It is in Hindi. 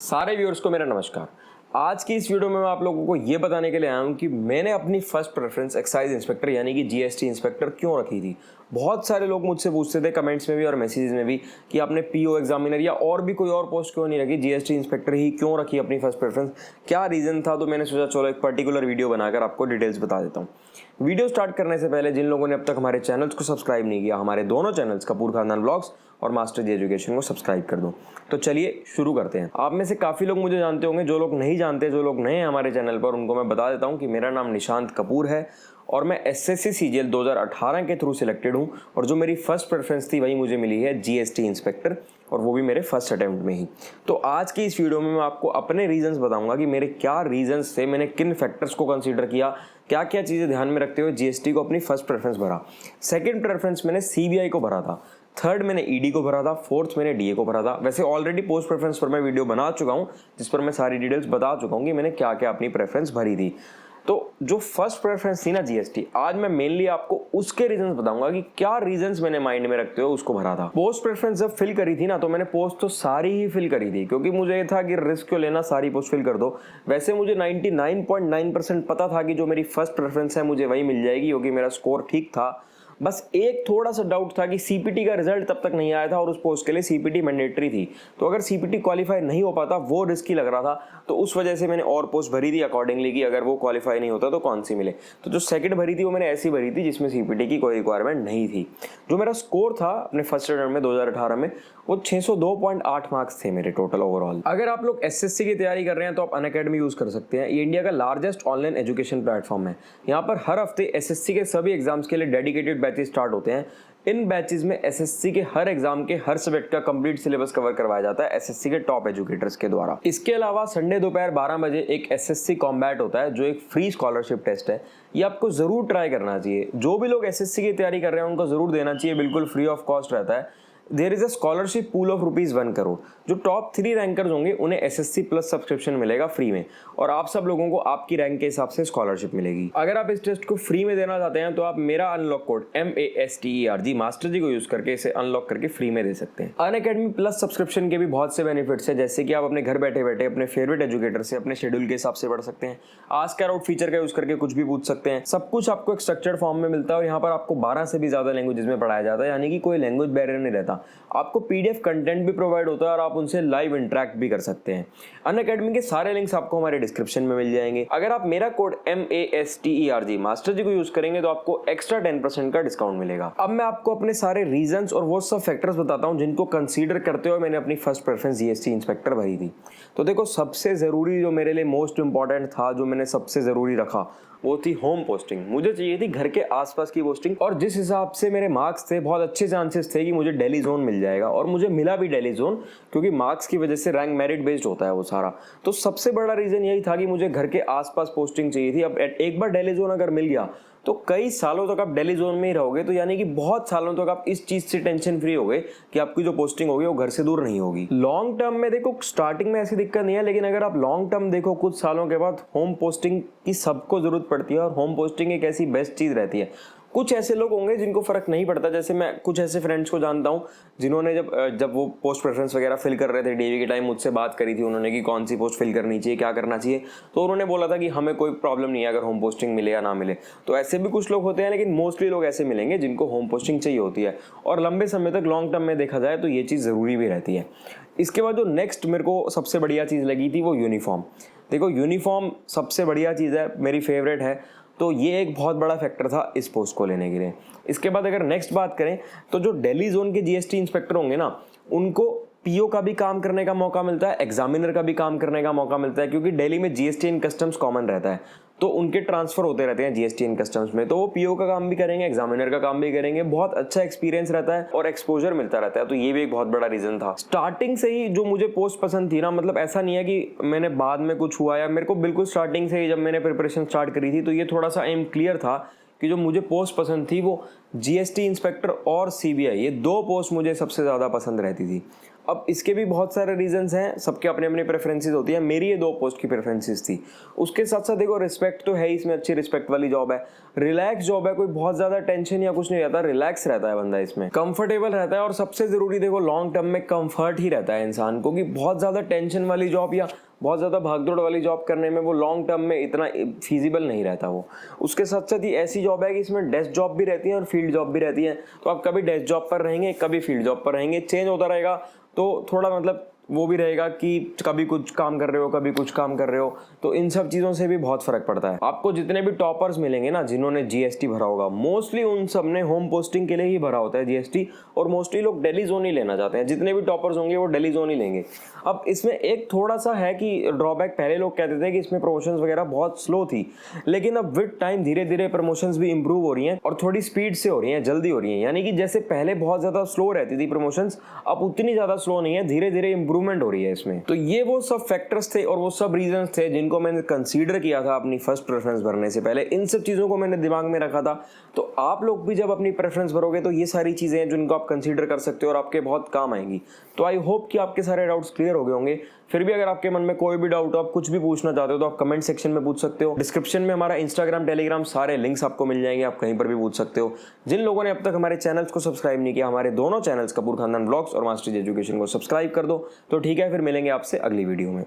सारे व्यूअर्स को मेरा नमस्कार। आज की इस वीडियो में मैं आप लोगों को ये बताने के लिए आया हूँ कि मैंने अपनी फर्स्ट प्रेफरेंस एक्साइज इंस्पेक्टर यानी कि जीएसटी इंस्पेक्टर क्यों रखी थी। बहुत सारे लोग मुझसे पूछते थे कमेंट्स में भी और मैसेजेस में भी कि आपने पीओ एग्जामिनर या और भी कोई और पोस्ट क्यों नहीं रखी, जीएसटी इंस्पेक्टर ही क्यों रखी अपनी फर्स्ट प्रेफरेंस, क्या रीज़न था। तो मैंने सोचा चलो एक पर्टिकुलर वीडियो बनाकर आपको डिटेल्स बता देता हूँ। वीडियो स्टार्ट करने से पहले जिन लोगों ने अब तक हमारे चैनल्स को सब्सक्राइब नहीं किया, हमारे दोनों चैनल्स कपूर खानदान ब्लॉग्स और मास्टर जी एजुकेशन को सब्सक्राइब कर दो। तो चलिए शुरू करते हैं। आप में से काफ़ी लोग मुझे जानते होंगे, जो लोग नहीं जानते, जो लोग नए हैं हमारे चैनल पर, उनको मैं बता देता हूं कि मेरा नाम निशांत कपूर है और मैं एसएससी सीजीएल 2018 के थ्रू सिलेक्टेड हूं और जो मेरी फर्स्ट प्रेफरेंस थी वही मुझे मिली है जीएसटी इंस्पेक्टर, और वो भी मेरे फर्स्ट अटेम्प्ट में ही। तो आज की इस वीडियो में मैं आपको अपने रीजंस बताऊंगा कि मेरे क्या रीजंस थे, मैंने किन फैक्टर्स को कंसीडर किया, क्या क्या चीज़ें ध्यान में रखते हुए जीएसटी को अपनी फर्स्ट प्रेफरेंस भरा। सेकंड प्रेफरेंस मैंने सीबीआई को भरा था, थर्ड मैंने ईडी को भरा था, फोर्थ मैंने डीए को भरा था। वैसे ऑलरेडी पोस्ट प्रेफरेंस पर मैं वीडियो बना चुका हूं जिस पर मैं सारी डिटेल्स बता चुका हूं कि मैंने क्या क्या अपनी प्रेफरेंस भरी थी। तो जो फर्स्ट प्रेफरेंस थी ना जीएसटी, आज मैं मेनली आपको उसके रीजंस बताऊंगा कि क्या रीजंस मैंने माइंड में रखते हुए उसको भरा था। पोस्ट प्रेफरेंस जब फिल करी थी ना, तो मैंने पोस्ट तो सारी ही फिल करी थी क्योंकि मुझे ये था कि रिस्क क्यों लेना, सारी पोस्ट फिल कर दो। वैसे मुझे 99.9% पता था कि जो मेरी फर्स्ट प्रेफरेंस है मुझे वही मिल जाएगी क्योंकि मेरा स्कोर ठीक था। बस एक थोड़ा सा डाउट था कि सीपीटी का रिजल्ट तब तक नहीं आया था और उस पोस्ट के लिए सीपीटी मैंडेटरी थी, तो अगर सीपीटी क्वालिफाई नहीं हो पाता वो रिस्की लग रहा था, तो उस वजह से मैंने और पोस्ट भरी थी अकॉर्डिंगली कि अगर वो क्वालिफाई नहीं होता तो कौन सी मिले। तो जो सेकंड भरी थी वो मैंने ऐसी भरी थी जिसमें सीपीटी की कोई रिक्वायरमेंट नहीं थी। जो मेरा स्कोर था अपने फर्स्ट अटेम्प्ट में 2018 में, वो 602.8 मार्क्स थे मेरे टोटल ओवरऑल। अगर आप लोग एसएससी की तैयारी कर रहे हैं तो आप अनअकैडमी यूज कर सकते हैं। ये इंडिया का लार्जेस्ट ऑनलाइन एजुकेशन प्लेटफॉर्म है। यहाँ पर हर हफ्ते एसएससी के सभी एग्जाम्स के लिए डेडिकेटेड बैचेस स्टार्ट होते हैं। इन बैचेस में एसएससी के हर एग्जाम के हर सब्जेक्ट का कंप्लीट सिलेबस कवर करवाया जाता है एसएससी के टॉप एजुकेटर्स के द्वारा। इसके अलावा संडे दोपहर 12 बजे एक एसएससी कॉम्बैट होता है जो एक फ्री स्कॉलरशिप टेस्ट है। ये आपको जरूर ट्राई करना चाहिए। जो भी लोग एसएससी की तैयारी कर रहे हैं उनको जरूर देना चाहिए, बिल्कुल फ्री ऑफ कॉस्ट रहता है। There is a scholarship pool of ₹1 crore. जो टॉप 3 रैंकर्स होंगे उन्हें एसएससी प्लस सब्सक्रिप्शन मिलेगा फ्री में, और आप सब लोगों को आपकी रैंक के हिसाब से स्कॉलरशिप मिलेगी। अगर आप इस टेस्ट को फ्री में देना चाहते हैं तो आप मेरा अनलॉक कोड MASTERG मास्टर जी को यूज करके इसे अनलॉक करके फ्री में दे सकते हैं। अनअकैडमी प्लस सब्सक्रिप्शन के भी बहुत से बेनिफिट्स हैं, जैसे कि आप अपने घर बैठे बैठे अपने फेवरेट एजुकेटर से अपने शेड्यूल के हिसाब से पढ़ सकते हैं। आस्क आउट फीचर का यूज करके कुछ भी पूछ सकते हैं। सब कुछ आपको एक स्ट्रक्चर्ड फॉर्म में मिलता है और यहाँ पर आपको 12 से भी ज्यादा लैंग्वेजेस में पढ़ाया जाता है, यानी कि कोई लैंग्वेज बैरियर नहीं रहता। आपको पीडीएफ कंटेंट भी प्रोवाइड होता है और आप उनसे लाइव इंटरेक्ट भी कर सकते हैं। अनअकैडमी के सारे लिंक्स आपको हमारे डिस्क्रिप्शन में मिल जाएंगे। अगर आप मेरा कोड MASTERG मास्टर जी को यूज करेंगे तो आपको एक्स्ट्रा 10% का डिस्काउंट मिलेगा। अब मैं आपको अपने सारे रीजंस और वो सब फैक्टर्स बताता हूं जिनको कंसीडर करते हुए मैंने अपनी फर्स्ट प्रेफरेंस जीएसटी इंस्पेक्टर भरी थी। तो देखो, सबसे जरूरी जो मेरे लिए मोस्ट इंपॉर्टेंट था, जो मैंने सबसे जरूरी रखा, वो थी होम पोस्टिंग। मुझे चाहिए थी घर के आसपास की पोस्टिंग, और जिस हिसाब से मेरे मार्क्स थे बहुत अच्छे चांसेस थे कि मुझे दिल्ली जोन मिल जाएगा, और मुझे मिला भी दिल्ली जोन क्योंकि मार्क्स की वजह से रैंक मेरिट बेस्ड होता है वो सारा। तो सबसे बड़ा रीजन यही था कि मुझे घर के आसपास पोस्टिंग चाहिए थी। अब एक बार दिल्ली जोन अगर मिल गया तो कई सालों तक आप दिल्ली जोन में ही रहोगे, तो यानी कि बहुत सालों तक आप इस चीज से टेंशन फ्री होगे कि आपकी जो पोस्टिंग होगी वो घर से दूर नहीं होगी। लॉन्ग टर्म में देखो, स्टार्टिंग में ऐसी दिक्कत नहीं है, लेकिन अगर आप लॉन्ग टर्म देखो कुछ सालों के बाद होम पोस्टिंग की सबको जरूरत पड़ती है, और होम पोस्टिंग एक ऐसी बेस्ट चीज रहती है। कुछ ऐसे लोग होंगे जिनको फर्क नहीं पड़ता, जैसे मैं कुछ ऐसे फ्रेंड्स को जानता हूं जिन्होंने जब वो पोस्ट प्रेफरेंस वगैरह फिल कर रहे थे डीवी के टाइम, मुझसे बात करी थी उन्होंने कि कौन सी पोस्ट फिल करनी चाहिए, क्या करना चाहिए। तो उन्होंने बोला था कि हमें कोई प्रॉब्लम नहीं है अगर होम पोस्टिंग मिले या ना मिले। तो ऐसे भी कुछ लोग होते हैं, लेकिन मोस्टली लोग ऐसे मिलेंगे जिनको होम पोस्टिंग चाहिए होती है, और लंबे समय तक लॉन्ग टर्म में देखा जाए तो ये चीज़ ज़रूरी भी रहती है। इसके बाद जो नेक्स्ट मेरे को सबसे बढ़िया चीज़ लगी थी वो यूनिफॉर्म। देखो, यूनिफॉर्म सबसे बढ़िया चीज़ है, मेरी फेवरेट है, तो ये एक बहुत बड़ा फैक्टर था इस पोस्ट को लेने के लिए। इसके बाद अगर नेक्स्ट बात करें तो जो दिल्ली जोन के जीएसटी इंस्पेक्टर होंगे ना, उनको पीओ का भी काम करने का मौका मिलता है, एग्जामिनर का भी काम करने का मौका मिलता है, क्योंकि दिल्ली में जीएसटी एंड कस्टम्स कॉमन रहता है, तो उनके ट्रांसफर होते रहते हैं जीएसटी एंड कस्टम्स में। तो वो पीओ का काम भी करेंगे, एग्जामिनर का काम भी करेंगे। बहुत अच्छा एक्सपीरियंस रहता है और एक्सपोजर मिलता रहता है, तो ये भी एक बहुत बड़ा रीजन था। स्टार्टिंग से ही जो मुझे पोस्ट पसंद थी ना, मतलब ऐसा नहीं है कि मैंने बाद में कुछ हुआ, या मेरे को बिल्कुल स्टार्टिंग से ही जब मैंने प्रिपरेशन स्टार्ट करी थी तो ये थोड़ा सा एम क्लियर था कि जो मुझे पोस्ट पसंद थी वो जीएसटी इंस्पेक्टर और सीबीआई, ये 2 पोस्ट मुझे सबसे ज़्यादा पसंद रहती थी। अब इसके भी बहुत सारे रीजंस हैं, सबके अपने अपने प्रेफरेंसेस होती है। मेरी ये 2 पोस्ट की प्रेफरेंसेस थी। उसके साथ साथ देखो रिस्पेक्ट तो है ही, इसमें अच्छी रिस्पेक्ट वाली जॉब है, रिलैक्स जॉब है, कोई बहुत ज्यादा टेंशन या कुछ नहीं रहता, रिलैक्स रहता है बंदा, इसमें कंफर्टेबल रहता है। और सबसे जरूरी देखो लॉन्ग टर्म में कंफर्ट ही रहता है इंसान को, कि बहुत ज्यादा टेंशन वाली जॉब या बहुत ज़्यादा भागदौड़ वाली जॉब करने में वो लॉन्ग टर्म में इतना फीजिबल नहीं रहता वो। उसके साथ साथ ही ऐसी जॉब है कि इसमें डेस्क जॉब भी रहती है और फील्ड जॉब भी रहती है। तो आप कभी डेस्क जॉब पर रहेंगे, कभी फील्ड जॉब पर रहेंगे, चेंज होता रहेगा। तो थोड़ा मतलब वो भी रहेगा कि कभी कुछ काम कर रहे हो, कभी कुछ काम कर रहे हो, तो इन सब चीज़ों से भी बहुत फर्क पड़ता है। आपको जितने भी टॉपर्स मिलेंगे ना, जिन्होंने जीएसटी भरा होगा, मोस्टली उन सब ने होम पोस्टिंग के लिए ही भरा होता है जीएसटी, और मोस्टली लोग दिल्ली जोन ही लेना चाहते हैं। जितने भी टॉपर्स होंगे वो दिल्ली जोन ही लेंगे। अब इसमें एक थोड़ा सा है कि ड्रॉबैक, पहले लोग कहते थे कि इसमें प्रमोशंस वगैरह बहुत स्लो थी, लेकिन अब विद टाइम धीरे धीरे प्रमोशंस भी इंप्रूव हो रही हैं और थोड़ी स्पीड से हो रही हैं, जल्दी हो रही हैं। यानी कि जैसे पहले बहुत ज़्यादा स्लो रहती थी प्रमोशंस, अब उतनी ज़्यादा स्लो नहीं है, धीरे धीरे इंप्रूवमेंट हो रही है इसमें। तो ये वो सब फैक्टर्स थे और वो सब रीजंस थे जिनको मैंने कंसीडर किया था अपनी फर्स्ट प्रेफरेंस भरने से पहले। इन सब चीज़ों को मैंने दिमाग में रखा था। तो आप लोग भी जब अपनी प्रेफरेंस भरोगे तो ये सारी चीज़ें हैं जिनको आप कंसीडर कर सकते हो और आपके बहुत काम आएंगी। तो आई होप कि आपके सारे डाउट्स क्लियर हो गए होंगे। फिर भी अगर आपके मन में कोई भी डाउट हो, आप कुछ भी पूछना चाहते हो, तो आप कमेंट सेक्शन में पूछ सकते हो। डिस्क्रिप्शन में हमारा इंस्टाग्राम, टेलीग्राम सारे लिंक्स आपको मिल जाएंगे, आप कहीं पर भी पूछ सकते हो। जिन लोगों ने अब तक हमारे चैनल्स को सब्सक्राइब नहीं किया, हमारे दोनों चैनल्स कपूर खानदान ब्लॉग्स और मास्टरीज एजुकेशन को सब्सक्राइब कर दो। तो ठीक है, फिर मिलेंगे आपसे अगली वीडियो में।